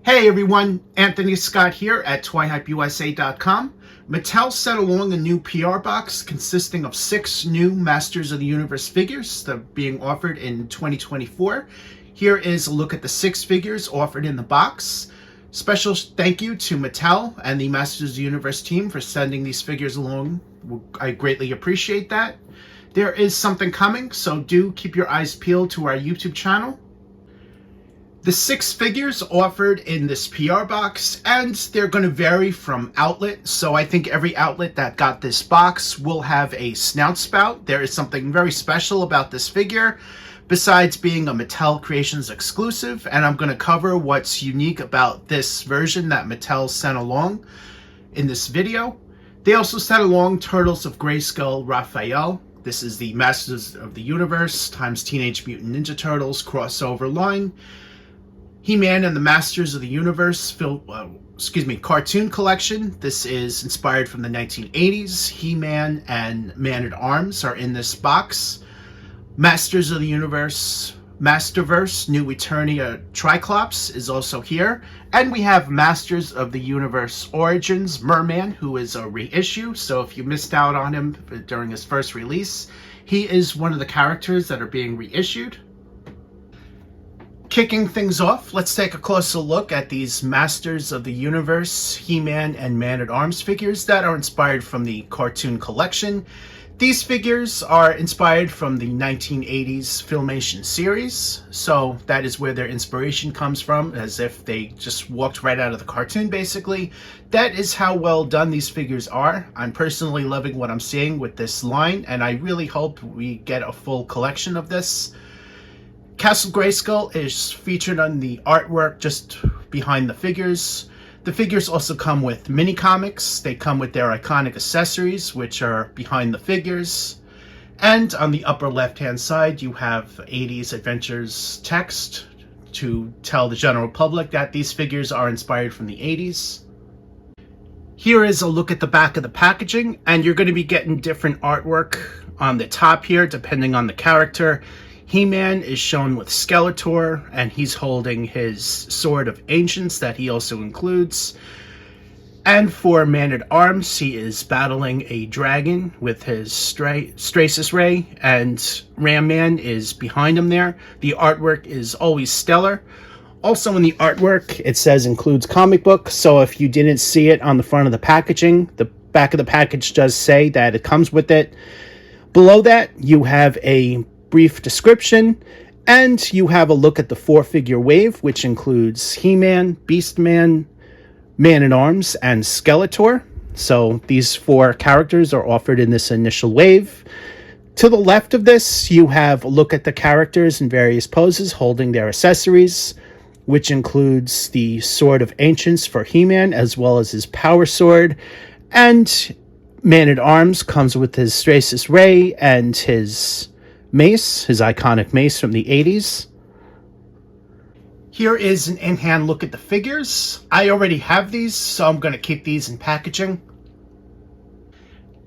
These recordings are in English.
Hey everyone, Anthony Scott here at ToyHypeUSA.com. Mattel sent along a new PR box consisting of 6 new Masters of the Universe figures that are being offered in 2024. Here is a look at the 6 figures offered in the box. Special thank you to Mattel and the Masters of the Universe team for sending these figures along. I greatly appreciate that. There is something coming, so do keep your eyes peeled to our YouTube channel. The 6 figures offered in this PR box, and they're going to vary from outlet, so I think every outlet that got this box will have a Snout Spout. There is something very special about this figure, besides being a Mattel Creations exclusive, and I'm going to cover what's unique about this version that Mattel sent along in this video. They also sent along Turtles of Grayskull Raphael. This is the Masters of the Universe times Teenage Mutant Ninja Turtles crossover line. He-Man and the Masters of the Universe cartoon collection. This is inspired from the 1980s. He-Man and Man-at-Arms are in this box. Masters of the Universe Masterverse New Eternia Tri-Klops is also here. And we have Masters of the Universe Origins Mer-Man, who is a reissue. So if you missed out on him during his first release, he is one of the characters that are being reissued. Kicking things off, let's take a closer look at these Masters of the Universe He-Man and Man-at-Arms figures that are inspired from the cartoon collection. These figures are inspired from the 1980s Filmation series, so that is where their inspiration comes from, as if they just walked right out of the cartoon, basically. That is how well done these figures are. I'm personally loving what I'm seeing with this line, and I really hope we get a full collection of this. Castle Grayskull is featured on the artwork just behind the figures. The figures also come with mini comics. They come with their iconic accessories, which are behind the figures. And on the upper left-hand side, you have 80s Adventures text to tell the general public that these figures are inspired from the 80s. Here is a look at the back of the packaging, and you're going to be getting different artwork on the top here, depending on the character. He-Man is shown with Skeletor, and he's holding his Sword of Ancients that he also includes. And for Man-at-Arms, he is battling a dragon with his Stasis Ray, and Ram-Man is behind him there. The artwork is always stellar. Also in the artwork, it says includes comic book, so if you didn't see it on the front of the packaging, the back of the package does say that it comes with it. Below that, you have a brief description, and you have a look at the 4-figure wave, which includes He-Man, Beast-Man, Man-at-Arms, and Skeletor. So these 4 characters are offered in this initial wave. To the left of this, you have a look at the characters in various poses holding their accessories, which includes the Sword of Ancients for He-Man, as well as his Power Sword, and Man-at-Arms comes with his Stasis Ray and his mace, his iconic mace from the 80s. Here is an in-hand look at the figures. I already have these, so I'm going to keep these in packaging.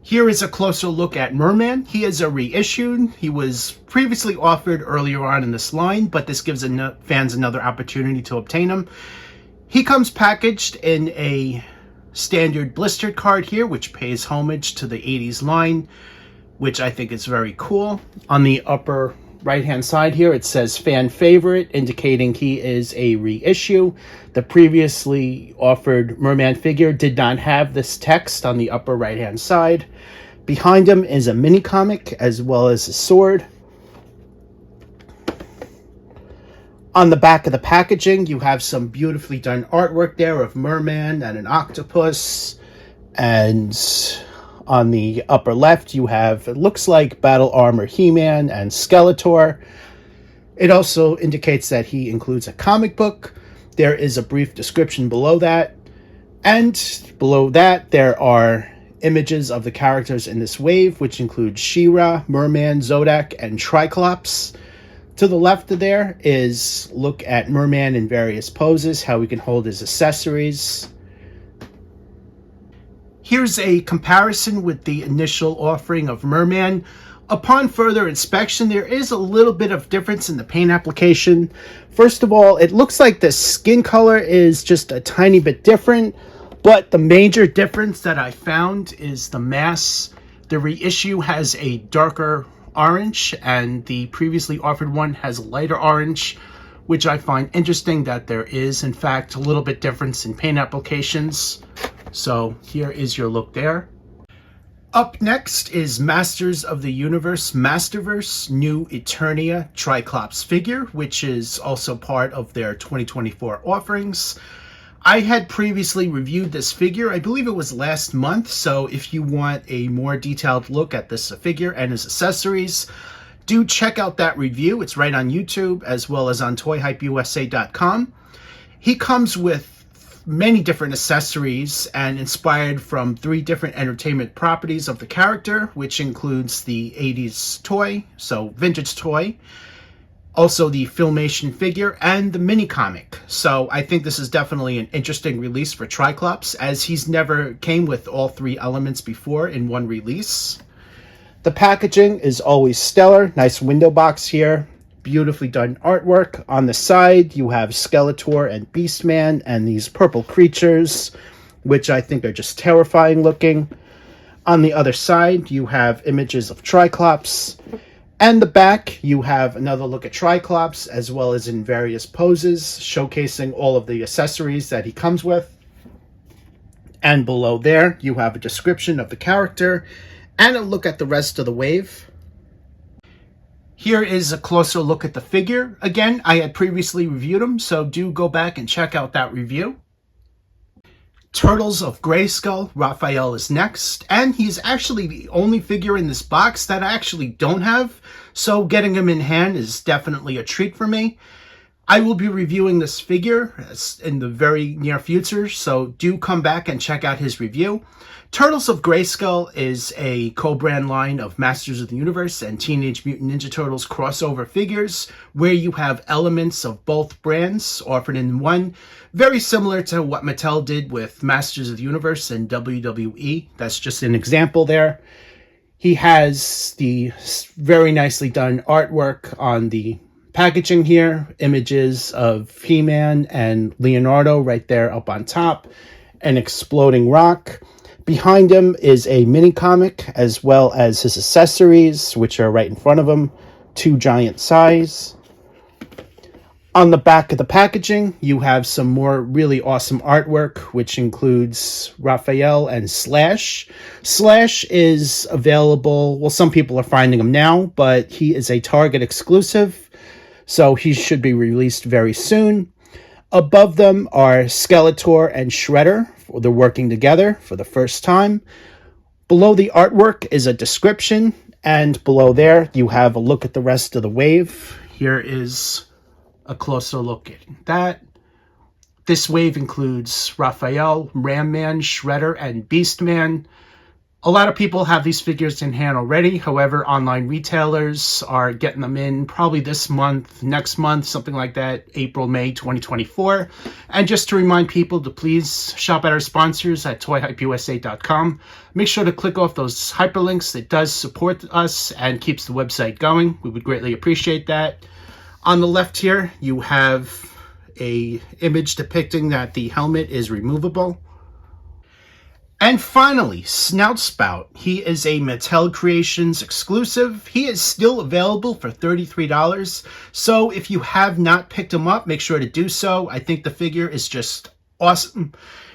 Here is a closer look at Mer-Man. He is a reissue. He was previously offered earlier on in this line, but this gives fans another opportunity to obtain him. He comes packaged in a standard blistered card here, which pays homage to the 80s line, which I think is very cool. On the upper right-hand side here, it says fan favorite, indicating he is a reissue. The previously offered Mer-Man figure did not have this text on the upper right-hand side. Behind him is a mini comic as well as a sword. On the back of the packaging, you have some beautifully done artwork there of Mer-Man and an octopus, and on the upper left, you have, it looks like, Battle Armor He-Man and Skeletor. It also indicates that he includes a comic book. There is a brief description below that. And below that, there are images of the characters in this wave, which include She-Ra, Mer-Man, Zodak, and Tri-Klops. To the left of there is look at Mer-Man in various poses, how he can hold his accessories. Here's a comparison with the initial offering of Mer-Man. Upon further inspection, there is a little bit of difference in the paint application. First of all, it looks like the skin color is just a tiny bit different, but the major difference that I found is the mass. The reissue has a darker orange, and the previously offered one has a lighter orange, which I find interesting that there is, in fact, a little bit difference in paint applications. So here is your look there. Up next is Masters of the Universe Masterverse new Eternia Tri-Klops figure, which is also part of their 2024 offerings. I had previously reviewed this figure, I believe it was last month, so if you want a more detailed look at this figure and his accessories, do check out that review. It's right on YouTube as well as on ToyHypeUSA.com. He comes with many different accessories and inspired from 3 different entertainment properties of the character, which includes the 80s toy, so vintage toy, also the Filmation figure, and the mini comic. So I think this is definitely an interesting release for Tri-Klops, as he's never came with all 3 elements before in one release. The packaging is always stellar. Nice window box here. Beautifully done artwork. On the side, you have Skeletor and Beastman and these purple creatures, which I think are just terrifying looking. On the other side, you have images of Tri-Klops. And the back, you have another look at Tri-Klops, as well as in various poses, showcasing all of the accessories that he comes with. And below there, you have a description of the character and a look at the rest of the wave. Here is a closer look at the figure. Again, I had previously reviewed him, so do go back and check out that review. Turtles of Grayskull, Raphael is next, and he's actually the only figure in this box that I actually don't have, so getting him in hand is definitely a treat for me. I will be reviewing this figure in the very near future, so do come back and check out his review. Turtles of Grayskull is a co-brand line of Masters of the Universe and Teenage Mutant Ninja Turtles crossover figures, where you have elements of both brands offered in one, very similar to what Mattel did with Masters of the Universe and WWE. That's just an example there. He has the very nicely done artwork on the packaging here, images of He-Man and Leonardo right there up on top, an exploding rock. Behind him is a mini comic, as well as his accessories, which are right in front of him, 2 giant size. On the back of the packaging, you have some more really awesome artwork, which includes Raphael and Slash. Slash is available, well, some people are finding him now, but he is a Target exclusive, so he should be released very soon. Above them are Skeletor and Shredder. They're working together for the first time. Below the artwork is a description, and below there you have a look at the rest of the wave. Here is a closer look at that. This wave includes Raphael, Mer-Man, Shredder, and Beastman. A lot of people have these figures in hand already. However, online retailers are getting them in probably this month, next month, something like that, April, May 2024. And just to remind people to please shop at our sponsors at ToyHypeUSA.com. Make sure to click off those hyperlinks. It does support us and keeps the website going. We would greatly appreciate that. On the left here, you have an image depicting that the helmet is removable. And finally, Snout Spout. He is a Mattel Creations exclusive. He is still available for $33. So if you have not picked him up, make sure to do so. I think the figure is just awesome.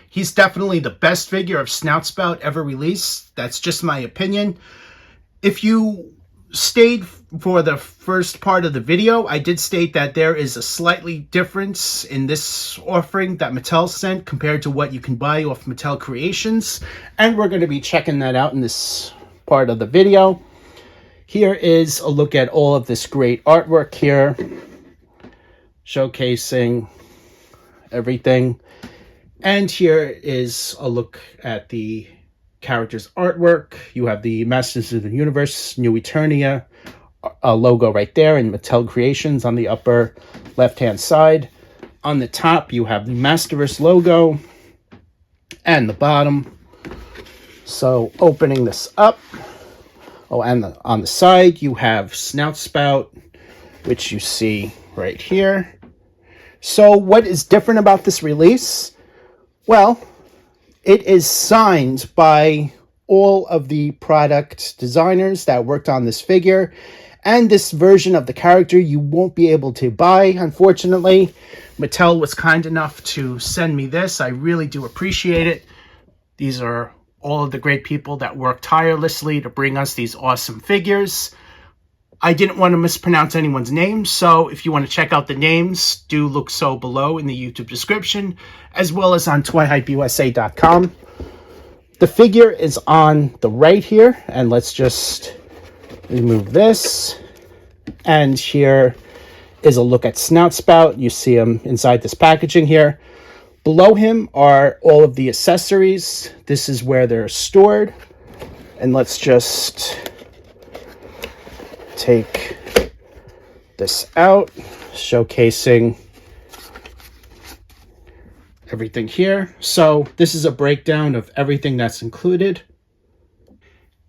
He's definitely the best figure of Snout Spout ever released. That's just my opinion. If you stayed for the first part of the video, I did state that there is a slightly difference in this offering that Mattel sent compared to what you can buy off Mattel Creations, and we're going to be checking that out in this part of the video. Here is a look at all of this great artwork here, showcasing everything, and here is a look at the character's artwork. You have the Masters of the Universe New Eternia logo right there, and Mattel Creations on the upper left-hand side. On the top, you have the Masterverse logo, and the bottom. So, opening this up, Oh, and on the side, you have Snout Spout, which you see right here. So what is different about this release? Well, it is signed by all of the product designers that worked on this figure. And this version of the character you won't be able to buy, unfortunately. Mattel was kind enough to send me this. I really do appreciate it. These are all of the great people that work tirelessly to bring us these awesome figures. I didn't want to mispronounce anyone's name, so if you want to check out the names, do look so below in the YouTube description, as well as on ToyHypeUSA.com. The figure is on the right here, and let's just remove this. And here is a look at Snout Spout. You see him inside this packaging here. Below him are all of the accessories. This is where they're stored. And let's just take this out, showcasing everything here. So this is a breakdown of everything that's included.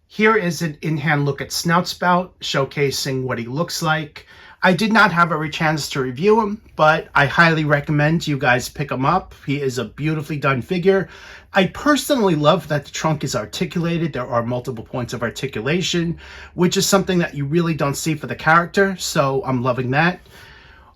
Here is an in-hand look at Snout Spout, showcasing what he looks like. I did not have a chance to review him, but I highly recommend you guys pick him up. He is a beautifully done figure. I personally love that the trunk is articulated. There are multiple points of articulation, which is something that you really don't see for the character, so I'm loving that.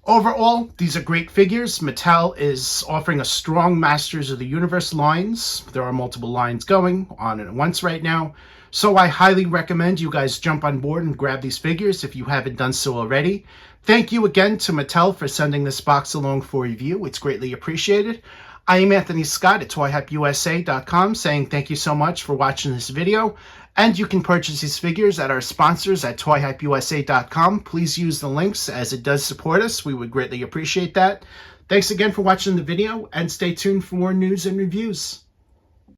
Overall, these are great figures. Mattel is offering a strong Masters of the Universe lines. There are multiple lines going on at once right now. So I highly recommend you guys jump on board and grab these figures if you haven't done so already. Thank you again to Mattel for sending this box along for review. It's greatly appreciated. I am Anthony Scott at ToyHypeUSA.com saying thank you so much for watching this video. And you can purchase these figures at our sponsors at ToyHypeUSA.com. Please use the links as it does support us. We would greatly appreciate that. Thanks again for watching the video and stay tuned for more news and reviews.